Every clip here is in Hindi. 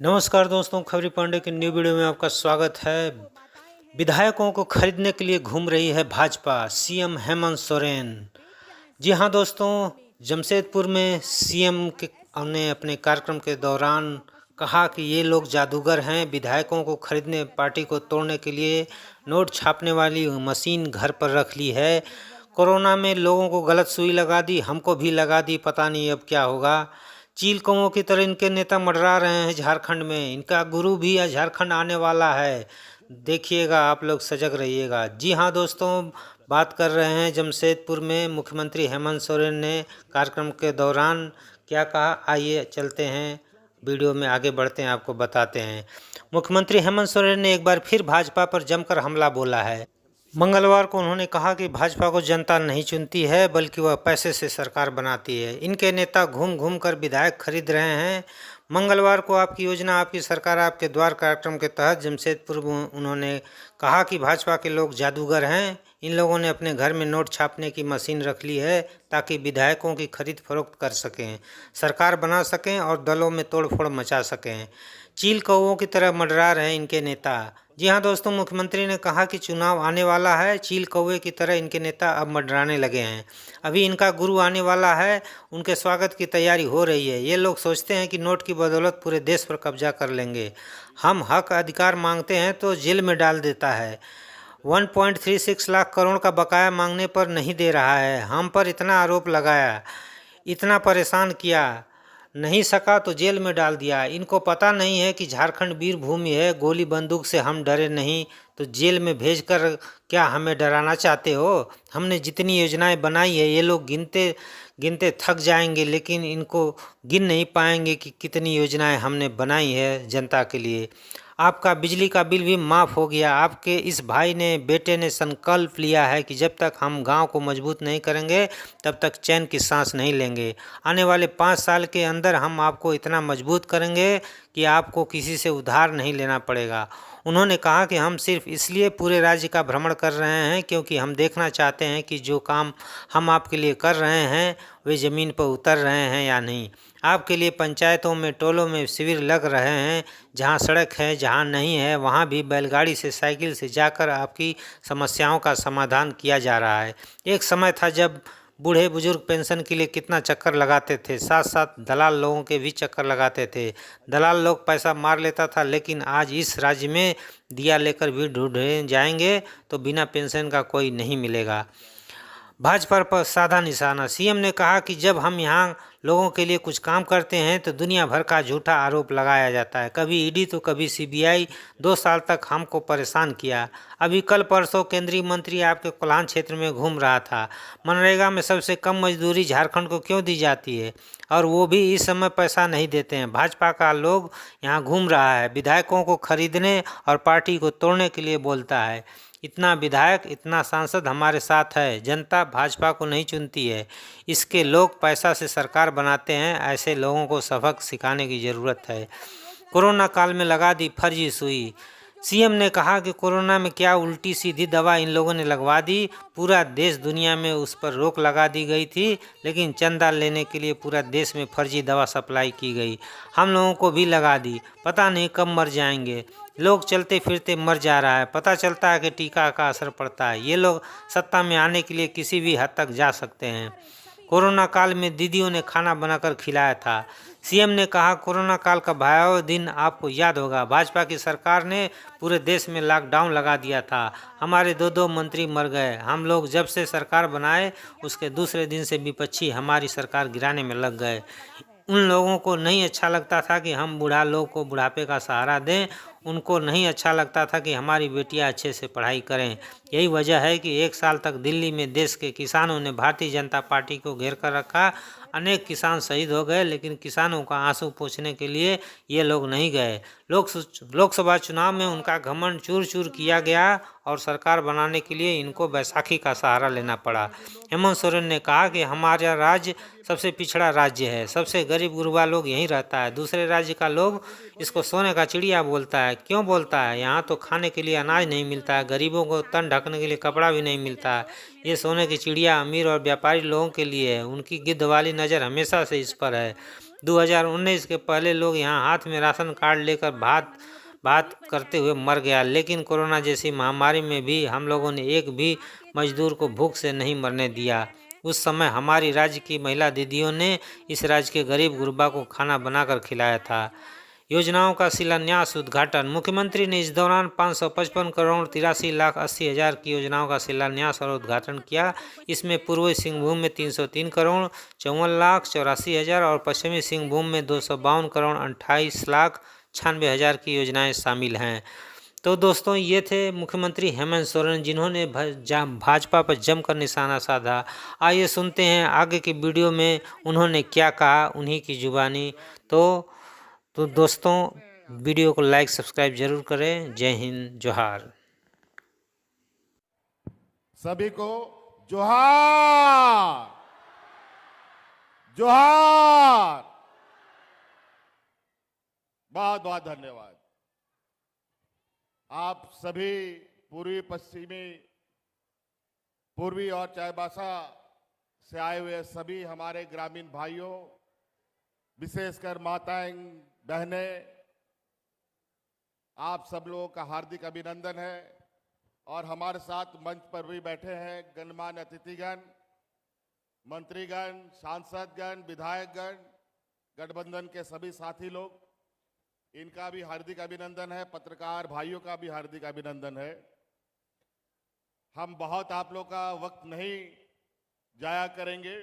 नमस्कार दोस्तों, खबरी पांडे के न्यू वीडियो में आपका स्वागत है। विधायकों को खरीदने के लिए घूम रही है भाजपा, सीएम हेमंत सोरेन। जी हां दोस्तों, जमशेदपुर में सीएम ने अपने कार्यक्रम के दौरान कहा कि ये लोग जादूगर हैं। विधायकों को खरीदने, पार्टी को तोड़ने के लिए नोट छापने वाली मशीन घर पर रख ली है। कोरोना में लोगों को गलत सुई लगा दी, हमको भी लगा दी, पता नहीं अब क्या होगा। चील कौओं की तरह इनके नेता मंडरा रहे हैं झारखंड में। इनका गुरु भी झारखंड आने वाला है, देखिएगा, आप लोग सजग रहिएगा। जी हाँ दोस्तों, बात कर रहे हैं जमशेदपुर में मुख्यमंत्री हेमंत सोरेन ने कार्यक्रम के दौरान क्या कहा। आइए चलते हैं, वीडियो में आगे बढ़ते हैं, आपको बताते हैं। मुख्यमंत्री हेमंत सोरेन ने एक बार फिर भाजपा पर जमकर हमला बोला है। मंगलवार को उन्होंने कहा कि भाजपा को जनता नहीं चुनती है, बल्कि वह पैसे से सरकार बनाती है। इनके नेता घूम घूम कर विधायक खरीद रहे हैं। मंगलवार को आपकी योजना, आपकी सरकार, आपके द्वार कार्यक्रम के तहत जमशेदपुर में उन्होंने कहा कि भाजपा के लोग जादूगर हैं। इन लोगों ने अपने घर में नोट छापने की मशीन रख ली है ताकि विधायकों की खरीद फरोख्त कर सकें, सरकार बना सकें और दलों में तोड़फोड़ मचा सकें। चील कौओं की तरह मंडरा रहे इनके नेता। जी हाँ दोस्तों, मुख्यमंत्री ने कहा कि चुनाव आने वाला है, चील कौवे की तरह इनके नेता अब मंडराने लगे हैं। अभी इनका गुरु आने वाला है, उनके स्वागत की तैयारी हो रही है। ये लोग सोचते हैं कि नोट की बदौलत पूरे देश पर कब्जा कर लेंगे। हम हक अधिकार मांगते हैं तो जेल में डाल देता है। 1.36 लाख करोड़ का बकाया मांगने पर नहीं दे रहा है। हम पर इतना आरोप लगाया, इतना परेशान किया, नहीं सका तो जेल में डाल दिया। इनको पता नहीं है कि झारखंड वीर भूमि है, गोली बंदूक से हम डरे नहीं, तो जेल में भेजकर क्या हमें डराना चाहते हो? हमने जितनी योजनाएं बनाई है, ये लोग गिनते गिनते थक जाएंगे, लेकिन इनको गिन नहीं पाएंगे कि कितनी योजनाएं हमने बनाई है जनता के लिए। आपका बिजली का बिल भी माफ़ हो गया। आपके इस भाई ने, बेटे ने संकल्प लिया है कि जब तक हम गांव को मजबूत नहीं करेंगे तब तक चैन की सांस नहीं लेंगे। आने वाले 5 साल के अंदर हम आपको इतना मजबूत करेंगे कि आपको किसी से उधार नहीं लेना पड़ेगा। उन्होंने कहा कि हम सिर्फ इसलिए पूरे राज्य का भ्रमण कर रहे हैं क्योंकि हम देखना चाहते हैं कि जो काम हम आपके लिए कर रहे हैं वे ज़मीन पर उतर रहे हैं या नहीं। आपके लिए पंचायतों में, टोलों में शिविर लग रहे हैं। जहां सड़क है, जहां नहीं है, वहां भी बैलगाड़ी से, साइकिल से जाकर आपकी समस्याओं का समाधान किया जा रहा है। एक समय था जब बूढ़े बुजुर्ग पेंशन के लिए कितना चक्कर लगाते थे, साथ साथ दलाल लोगों के भी चक्कर लगाते थे। दलाल लोग पैसा मार लेता था, लेकिन आज इस राज्य में दिया लेकर भी ढूंढे जाएंगे तो बिना पेंशन का कोई नहीं मिलेगा। भाजपा पर साधा निशाना। सीएम ने कहा कि जब हम यहाँ लोगों के लिए कुछ काम करते हैं तो दुनिया भर का झूठा आरोप लगाया जाता है। कभी ईडी तो कभी सीबीआई। 2 साल तक हमको परेशान किया। अभी कल परसों केंद्रीय मंत्री आपके कोल्हान क्षेत्र में घूम रहा था। मनरेगा में सबसे कम मजदूरी झारखंड को क्यों दी जाती है, और वो भी इस समय पैसा नहीं देते हैं। भाजपा का लोग यहाँ घूम रहा है, विधायकों को खरीदने और पार्टी को तोड़ने के लिए बोलता है। इतना विधायक, इतना सांसद हमारे साथ है। जनता भाजपा को नहीं चुनती है, इसके लोग पैसा से सरकार बनाते हैं। ऐसे लोगों को सबक सिखाने की ज़रूरत है। कोरोना काल में लगा दी फर्जी सुई। सीएम ने कहा कि कोरोना में क्या उल्टी सीधी दवा इन लोगों ने लगवा दी। पूरा देश दुनिया में उस पर रोक लगा दी गई थी, लेकिन चंदा लेने के लिए पूरा देश में फर्जी दवा सप्लाई की गई। हम लोगों को भी लगा दी, पता नहीं कब मर जाएंगे। लोग चलते फिरते मर जा रहा है, पता चलता है कि टीका का असर पड़ता है। ये लोग सत्ता में आने के लिए किसी भी हद तक जा सकते हैं। कोरोना काल में दीदियों ने खाना बनाकर खिलाया था। सीएम ने कहा कोरोना काल का भयावह दिन आपको याद होगा। भाजपा की सरकार ने पूरे देश में लॉकडाउन लगा दिया था। हमारे 2 मंत्री मर गए। हम लोग जब से सरकार बनाए उसके दूसरे दिन से विपक्षी हमारी सरकार गिराने में लग गए। उन लोगों को नहीं अच्छा लगता था कि हम बूढ़ा लोग को बुढ़ापे का सहारा दें। उनको नहीं अच्छा लगता था कि हमारी बेटियां अच्छे से पढ़ाई करें। यही वजह है कि 1 साल तक दिल्ली में देश के किसानों ने भारतीय जनता पार्टी को घेर कर रखा। अनेक किसान शहीद हो गए, लेकिन किसानों का आंसू पोंछने के लिए ये लोग नहीं गए। लोकसभा चुनाव में उनका घमंड चूर चूर किया गया और सरकार बनाने के लिए इनको बैसाखी का सहारा लेना पड़ा। हेमंत सोरेन ने कहा कि हमारा राज्य सबसे पिछड़ा राज्य है, सबसे गरीब गुरबा लोग यहीं रहता है। दूसरे राज्य का लोग इसको सोने का चिड़िया बोलता है। क्यों बोलता है? यहाँ तो खाने के लिए अनाज नहीं मिलता है, गरीबों को तन ढकने के लिए कपड़ा भी नहीं मिलता है। ये सोने की चिड़िया अमीर और व्यापारी लोगों के लिए है। उनकी गिद्ध वाली नज़र हमेशा से इस पर है। 2019 के पहले लोग यहाँ हाथ में राशन कार्ड लेकर बात करते हुए मर गया, लेकिन कोरोना जैसी महामारी में भी हम लोगों ने एक भी मजदूर को भूख से नहीं मरने दिया। उस समय हमारी राज्य की महिला दीदियों ने इस राज्य के गरीब गुरबा को खाना बनाकर खिलाया था। योजनाओं का शिलान्यास उद्घाटन। मुख्यमंत्री ने इस दौरान 555 करोड़ 83 लाख 80 हजार की योजनाओं का शिलान्यास और उद्घाटन किया। इसमें पूर्वी सिंहभूम में 303 करोड़ 54 लाख 84 हजार और पश्चिमी सिंहभूम में 252 करोड़ 28 लाख 96 हजार की योजनाएं शामिल हैं। तो दोस्तों, ये थे मुख्यमंत्री हेमंत सोरेन, जिन्होंने भाजपा पर जमकर निशाना साधा। आइए सुनते हैं आगे की वीडियो में उन्होंने क्या कहा, उन्हीं की जुबानी। तो दोस्तों, वीडियो को लाइक सब्सक्राइब जरूर करें। जय हिंद, जोहार। सभी को जोहार जोहार। बहुत बहुत धन्यवाद। आप सभी पूर्वी और चाईबासा से आए हुए सभी हमारे ग्रामीण भाइयों, विशेषकर माताएं बहनें, आप सब लोगों का हार्दिक अभिनंदन है। और हमारे साथ मंच पर भी बैठे हैं गणमान्य अतिथिगण, मंत्रीगण, सांसदगण, विधायकगण, गठबंधन के सभी साथी लोग, इनका भी हार्दिक अभिनंदन है। पत्रकार भाइयों का भी हार्दिक अभिनंदन है। हम बहुत आप लोग का वक्त नहीं जाया करेंगे।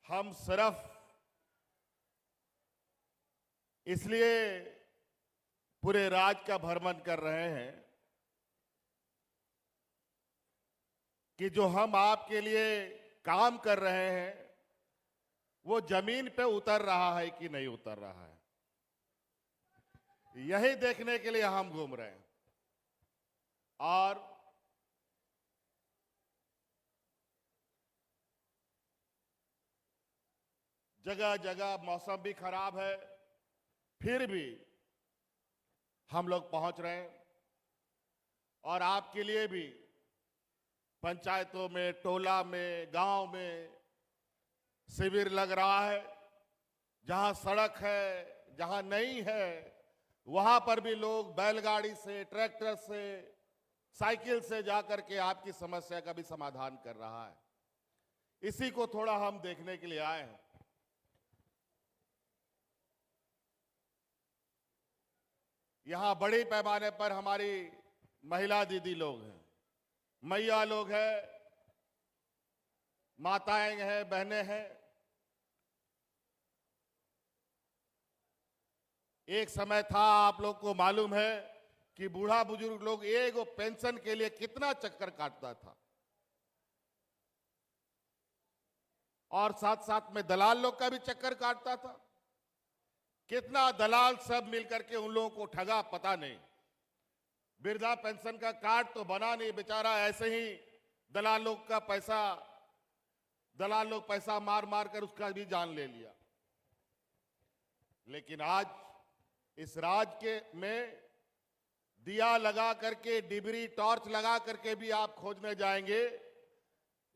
हम सिर्फ इसलिए पूरे राज्य का भ्रमण कर रहे हैं कि जो हम आपके लिए काम कर रहे हैं वो जमीन पे उतर रहा है कि नहीं उतर रहा है, यही देखने के लिए हम घूम रहे हैं। और जगह जगह मौसम भी खराब है, फिर भी हम लोग पहुंच रहे हैं। और आपके लिए भी पंचायतों में, टोला में, गांव में शिविर लग रहा है। जहां सड़क है, जहां नहीं है, वहां पर भी लोग बैलगाड़ी से, ट्रैक्टर से, साइकिल से जाकर के आपकी समस्या का भी समाधान कर रहा है। इसी को थोड़ा हम देखने के लिए आए हैं। यहां बड़े पैमाने पर हमारी महिला दीदी लोग हैं, मैया लोग हैं, माताएं हैं, बहनें हैं। एक समय था, आप लोग को मालूम है कि बूढ़ा बुजुर्ग लोग एक पेंशन के लिए कितना चक्कर काटता था, और साथ साथ में दलाल लोग का भी चक्कर काटता था। कितना दलाल सब मिलकर के उन लोगों को ठगा, पता नहीं। वृद्धा पेंशन का कार्ड तो बना नहीं, बेचारा ऐसे ही दलाल लोग पैसा मार मार कर उसका भी जान ले लिया। लेकिन आज इस राज्य के में दिया लगा करके, डिबरी टॉर्च लगा करके भी आप खोजने जाएंगे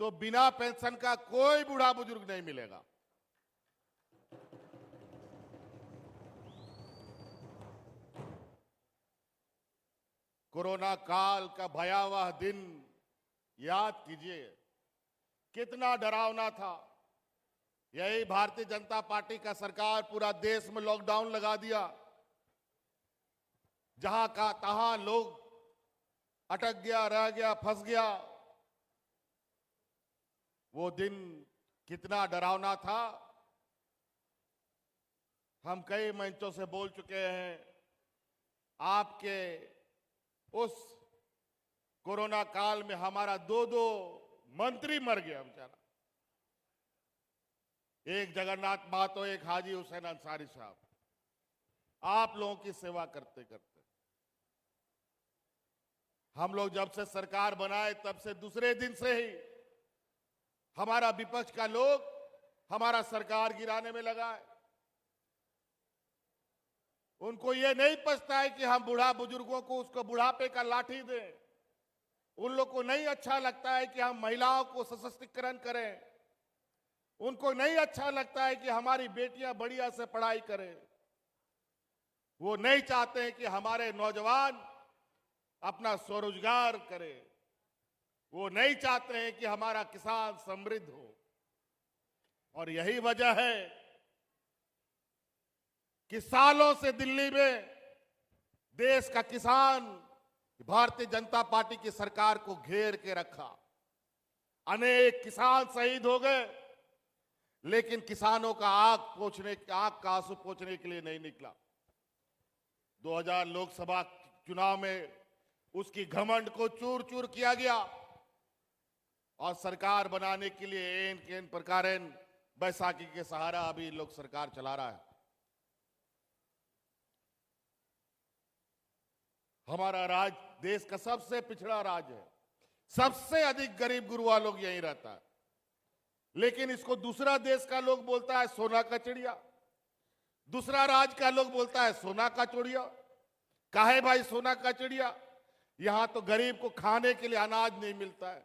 तो बिना पेंशन का कोई बूढ़ा बुजुर्ग नहीं मिलेगा। कोरोना काल का भयावह दिन याद कीजिए, कितना डरावना था। यही भारतीय जनता पार्टी का सरकार पूरा देश में लॉकडाउन लगा दिया। जहां का तहां लोग अटक गया, रह गया, फंस गया। वो दिन कितना डरावना था, हम कई मंचों से बोल चुके हैं। आपके उस कोरोना काल में हमारा दो मंत्री मर गया बेचारा। एक जगन्नाथ महतो, एक हाजी हुसैन अंसारी साहब, आप लोगों की सेवा करते करते। हम लोग जब से सरकार बनाए तब से दूसरे दिन से ही हमारा विपक्ष का लोग हमारा सरकार गिराने में लगा है। उनको ये नहीं पछता है कि हम बूढ़ा बुजुर्गों को उसको बुढ़ापे का लाठी दें। उन लोग को नहीं अच्छा लगता है कि हम महिलाओं को सशक्तिकरण करें। उनको नहीं अच्छा लगता है कि हमारी बेटियां बढ़िया से पढ़ाई करें। वो नहीं चाहते हैं कि हमारे नौजवान अपना स्वरोजगार करें। वो नहीं चाहते हैं कि हमारा किसान समृद्ध हो। और यही वजह है कि सालों से दिल्ली में देश का किसान भारतीय जनता पार्टी की सरकार को घेर के रखा। अनेक किसान शहीद हो गए, लेकिन किसानों का आंख का आंसू पोंछने के लिए नहीं निकला। 2000 लोकसभा चुनाव में उसकी घमंड को चूर चूर किया गया और सरकार बनाने के लिए एन केन प्रकारेण बैसाखी के सहारा अभी लोग सरकार चला रहा है। हमारा राज्य देश का सबसे पिछड़ा राज्य है। सबसे अधिक गरीब गुरुआ लोग यहीं रहता है, लेकिन इसको दूसरा देश का लोग बोलता है सोना का चिड़िया, दूसरा राज्य का लोग बोलता है सोना का चिड़िया। काहे भाई सोना का चिड़िया? यहां तो गरीब को खाने के लिए अनाज नहीं मिलता है,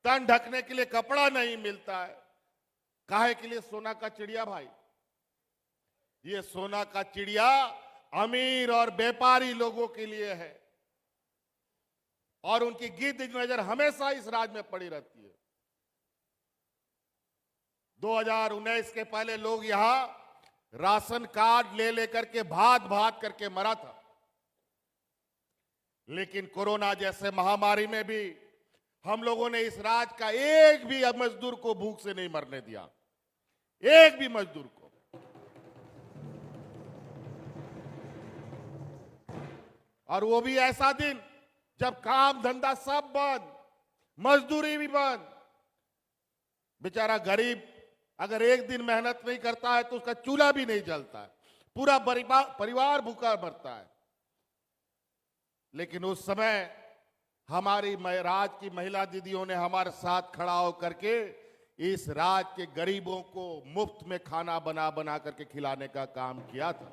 तन ढकने के लिए कपड़ा नहीं मिलता है। काहे के लिए सोना का चिड़िया भाई? ये सोना का चिड़िया अमीर और व्यापारी लोगों के लिए है और उनकी गिद्ध नजर हमेशा इस राज्य में पड़ी रहती है। 2019 के पहले लोग यहां राशन कार्ड ले लेकर के भात भात करके मरा था, लेकिन कोरोना जैसे महामारी में भी हम लोगों ने इस राज्य का एक भी मजदूर को भूख से नहीं मरने दिया, एक भी मजदूर को। और वो भी ऐसा दिन जब काम धंधा सब बंद, मजदूरी भी बंद। बेचारा गरीब अगर एक दिन मेहनत नहीं करता है तो उसका चूल्हा भी नहीं जलता है, पूरा परिवार भूखा मरता है। लेकिन उस समय हमारी राज्य की महिला दीदियों ने हमारे साथ खड़ा होकर के इस राज्य के गरीबों को मुफ्त में खाना बना बना करके खिलाने का काम किया था।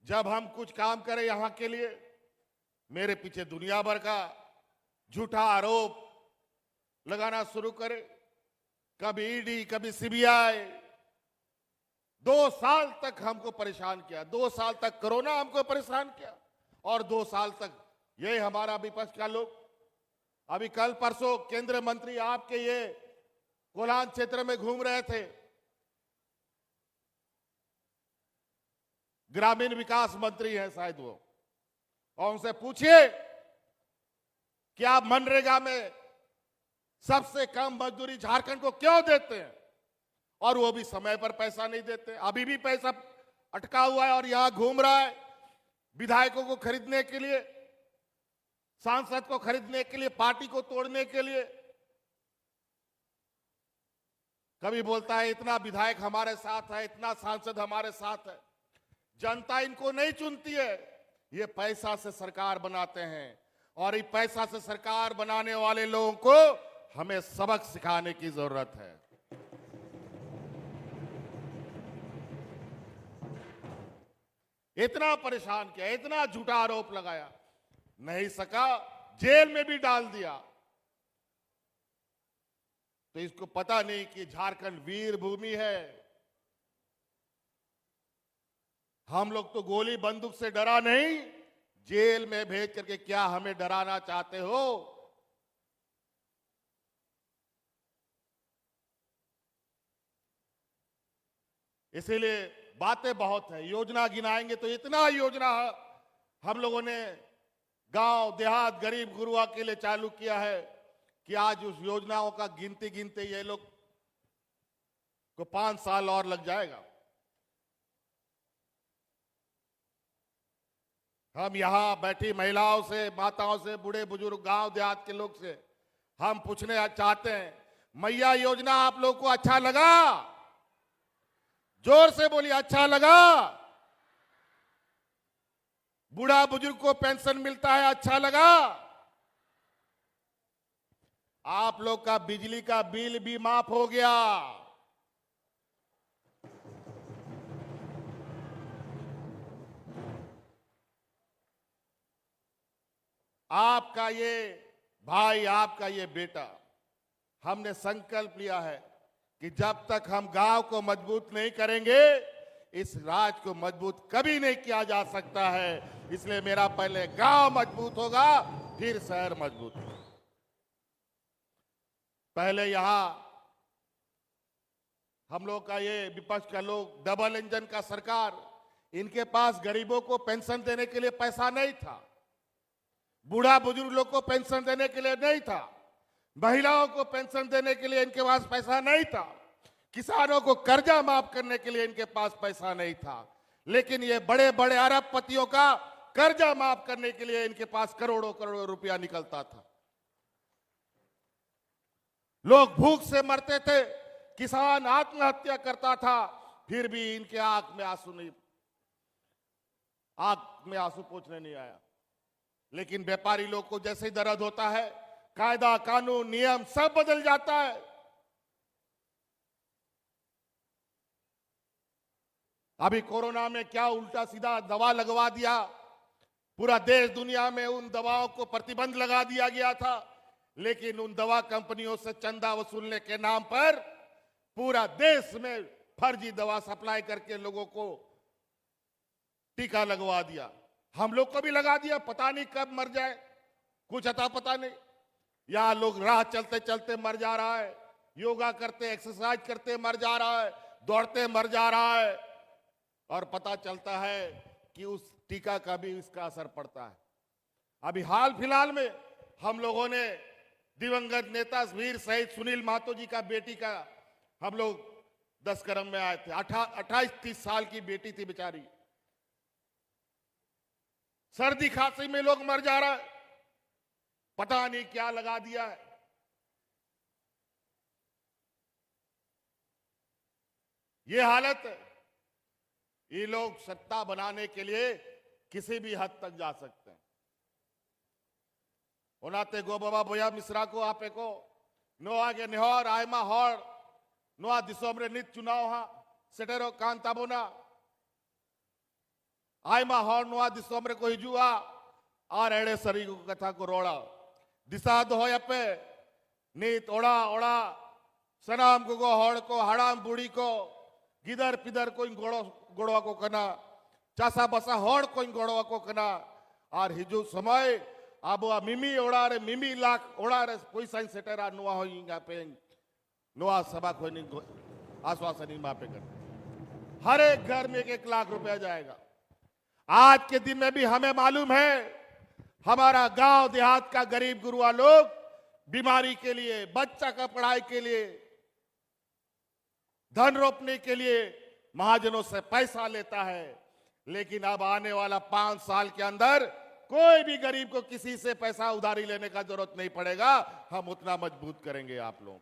जब हम कुछ काम करें यहां के लिए, मेरे पीछे दुनिया भर का झूठा आरोप लगाना शुरू करे। कभी ईडी, कभी सीबीआई। 2 साल तक हमको परेशान किया, 2 साल तक कोरोना हमको परेशान किया और 2 साल तक ये हमारा विपक्ष का लोग। अभी कल परसों केंद्रीय मंत्री आपके ये कोलान क्षेत्र में घूम रहे थे, ग्रामीण विकास मंत्री हैं शायद वो, और उनसे पूछिए कि आप मनरेगा में सबसे कम मजदूरी झारखंड को क्यों देते हैं, और वो भी समय पर पैसा नहीं देते। अभी भी पैसा अटका हुआ है और यहां घूम रहा है विधायकों को खरीदने के लिए, सांसद को खरीदने के लिए, पार्टी को तोड़ने के लिए। कभी बोलता है इतना विधायक हमारे साथ है, इतना सांसद हमारे साथ है। जनता इनको नहीं चुनती है, ये पैसा से सरकार बनाते हैं और इस पैसा से सरकार बनाने वाले लोगों को हमें सबक सिखाने की जरूरत है। इतना परेशान किया, इतना झूठा आरोप लगाया, नहीं सका, जेल में भी डाल दिया। तो इसको पता नहीं कि झारखंड वीर भूमि है। हम लोग तो गोली बंदूक से डरा नहीं, जेल में भेज करके क्या हमें डराना चाहते हो? इसीलिए बातें बहुत है, योजना गिनाएंगे तो इतना योजना हम लोगों ने गांव देहात गरीब गुरुआ के लिए चालू किया है कि आज उस योजनाओं का गिनते गिनते ये लोग को 5 साल और लग जाएगा। हम यहां बैठी महिलाओं से, माताओं से, बूढ़े बुजुर्ग, गांव देहात के लोग से हम पूछने चाहते हैं, मैया योजना आप लोग को अच्छा लगा? जोर से बोलिए, अच्छा लगा? बूढ़ा बुजुर्ग को पेंशन मिलता है, अच्छा लगा? आप लोग का बिजली का बिल भी माफ हो गया। आपका ये भाई, आपका ये बेटा, हमने संकल्प लिया है कि जब तक हम गांव को मजबूत नहीं करेंगे, इस राज को मजबूत कभी नहीं किया जा सकता है। इसलिए मेरा पहले गांव मजबूत होगा, फिर शहर मजबूत होगा। पहले यहां हम लोग का ये विपक्ष का लोग डबल इंजन का सरकार, इनके पास गरीबों को पेंशन देने के लिए पैसा नहीं था, बूढ़ा बुजुर्ग लोग को पेंशन देने के लिए नहीं था, महिलाओं को पेंशन देने के लिए इनके पास पैसा नहीं था, किसानों को कर्जा माफ करने के लिए इनके पास पैसा नहीं था। लेकिन ये बड़े बड़े अरबपतियों का कर्जा माफ करने के लिए इनके पास करोड़ों करोड़ों रुपया निकलता था। लोग भूख से मरते थे, किसान आत्महत्या करता था, फिर भी इनके आंख में आंसू पोंछने नहीं आया। लेकिन व्यापारी लोग को जैसे ही दर्द होता है, कायदा कानून नियम सब बदल जाता है। अभी कोरोना में क्या उल्टा सीधा दवा लगवा दिया, पूरा देश दुनिया में उन दवाओं को प्रतिबंध लगा दिया गया था। लेकिन उन दवा कंपनियों से चंदा वसूलने के नाम पर पूरा देश में फर्जी दवा सप्लाई करके लोगों को टीका लगवा दिया। हम लोग को भी लगा दिया, पता नहीं कब मर जाए, कुछ अता पता नहीं। यहां लोग राह चलते चलते मर जा रहा है, योगा करते एक्सरसाइज करते मर जा रहा है, दौड़ते मर जा रहा है, और पता चलता है कि उस टीका का भी इसका असर पड़ता है। अभी हाल फिलहाल में हम लोगों ने दिवंगत नेता वीर शहीद सुनील महतो जी का बेटी का हम लोग 10 करम में आए थे। 28-30 साल की बेटी थी बेचारी, सर्दी खांसी में लोग मर जा रहा है, पता नहीं क्या लगा दिया है। ये हालत है। ये लोग सत्ता बनाने के लिए किसी भी हद तक जा सकते हैं। ओनाते गो बाबा बोया मिश्रा को आपे को नो आगे नेहर आयमा हर नो दिसोम रे नित चुनाव हा सेटेरो कांताबोना आयमा हर नो दिसोम रे को हिजुआ और एड़े सरी को कथा को रोड़ा दिशा दो हो पे नीत ओड़ा ओड़ा सनाम को हड़ को हड़ाम बूढ़ी को गिदर पिदर को गोड़वा को कना चासा बसा हड़ को गोड़वा को कना और हिजु समय अब मिमी ओड़ा रे मिमी लाख ओड़ा रे कोई साइन सेटेरा नुआ हो इंगा पे नुआ सभा कोई नहीं आश्वासन मापे कर हर एक घर में 1 लाख रुपया जाएगा। आज के दिन में भी हमें मालूम है हमारा गांव देहात का गरीब गुरुआ लोग बीमारी के लिए, बच्चा का पढ़ाई के लिए, धन रोपने के लिए महाजनों से पैसा लेता है। लेकिन अब आने वाला 5 साल के अंदर कोई भी गरीब को किसी से पैसा उधारी लेने का जरूरत नहीं पड़ेगा। हम उतना मजबूत करेंगे आप लोग।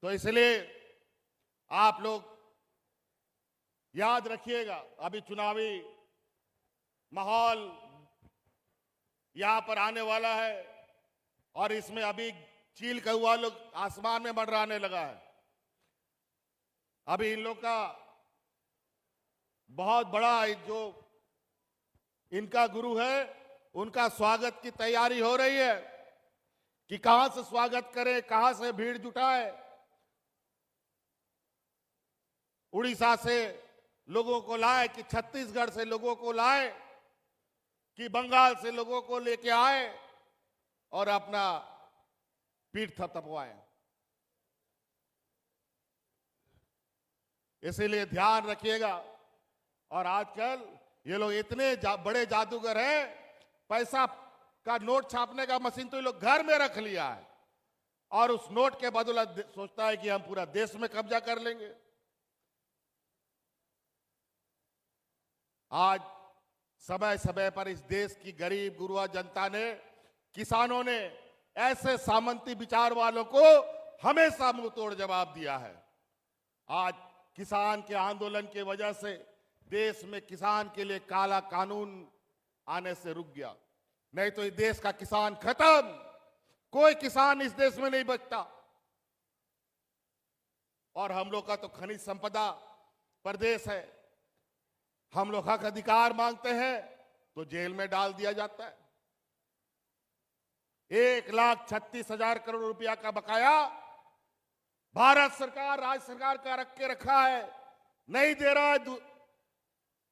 तो इसलिए आप लोग याद रखिएगा, अभी चुनावी माहौल यहां पर आने वाला है और इसमें अभी चील कौआ लोग आसमान में मंडराने लगा है। अभी इन लोग का बहुत बड़ा जो इनका गुरु है उनका स्वागत की तैयारी हो रही है कि कहां से स्वागत करें, कहां से भीड़ जुटाए। उड़ीसा से लोगों को लाए कि छत्तीसगढ़ से लोगों को लाए कि बंगाल से लोगों को लेके आए और अपना पीठ थपथपवाए। इसीलिए ध्यान रखिएगा। और आजकल ये लोग इतने बड़े जादूगर हैं, पैसा का नोट छापने का मशीन तो ये लोग घर में रख लिया है और उस नोट के बदौलत सोचता है कि हम पूरा देश में कब्जा कर लेंगे। आज समय समय पर इस देश की गरीब गुरुआ जनता ने, किसानों ने ऐसे सामंती विचार वालों को हमेशा मुंह तोड़ जवाब दिया है। आज किसान के आंदोलन की वजह से देश में किसान के लिए काला कानून आने से रुक गया, नहीं तो इस देश का किसान खत्म। कोई किसान इस देश में नहीं बचता। और हम लोग का तो खनिज संपदा प्रदेश है, हम लोग हक अधिकार मांगते हैं तो जेल में डाल दिया जाता है। 1,36,000 करोड़ रुपया का बकाया भारत सरकार, राज्य सरकार का रखा है, नहीं दे रहा है,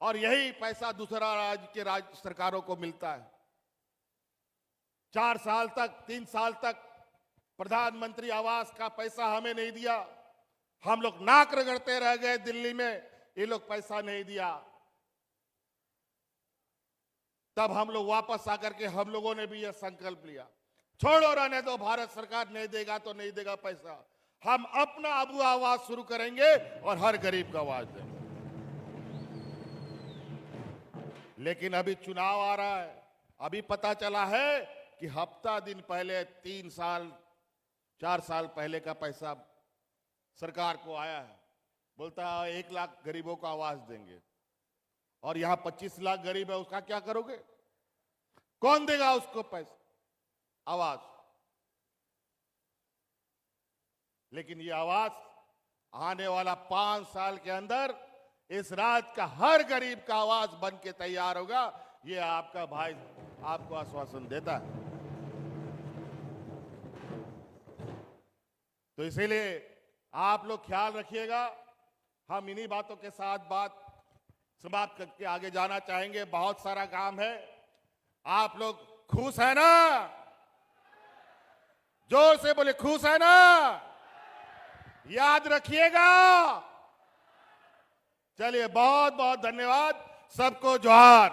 और यही पैसा दूसरा राज्य के राज्य सरकारों को मिलता है। 4 साल तक, 3 साल तक प्रधानमंत्री आवास का पैसा हमें नहीं दिया। हम लोग नाक रगड़ते रह गए दिल्ली में, ये लोग पैसा नहीं दिया। तब हम लोग वापस आकर के हम लोगों ने भी यह संकल्प लिया, छोड़ो रहने दो, भारत सरकार नहीं देगा तो नहीं देगा पैसा, हम अपना अबू आवाज शुरू करेंगे और हर गरीब का आवाज देंगे। लेकिन अभी चुनाव आ रहा है, अभी पता चला है कि हफ्ता दिन पहले 3 साल 4 साल पहले का पैसा सरकार को आया है। बोलता है 1 लाख गरीबों को आवाज देंगे, और यहां 25 लाख गरीब है, उसका क्या करोगे? कौन देगा उसको पैसा, आवाज? लेकिन ये आवाज आने वाला 5 साल के अंदर इस राज्य का हर गरीब का आवाज बन के तैयार होगा। ये आपका भाई आपको आश्वासन देता है। तो इसीलिए आप लोग ख्याल रखिएगा। हम इन्हीं बातों के साथ बात समाप्त करके आगे जाना चाहेंगे। बहुत सारा काम है। आप लोग खुश है ना? जोर से बोले, खुश है ना? याद रखिएगा। चलिए, बहुत बहुत धन्यवाद। सबको जोहार।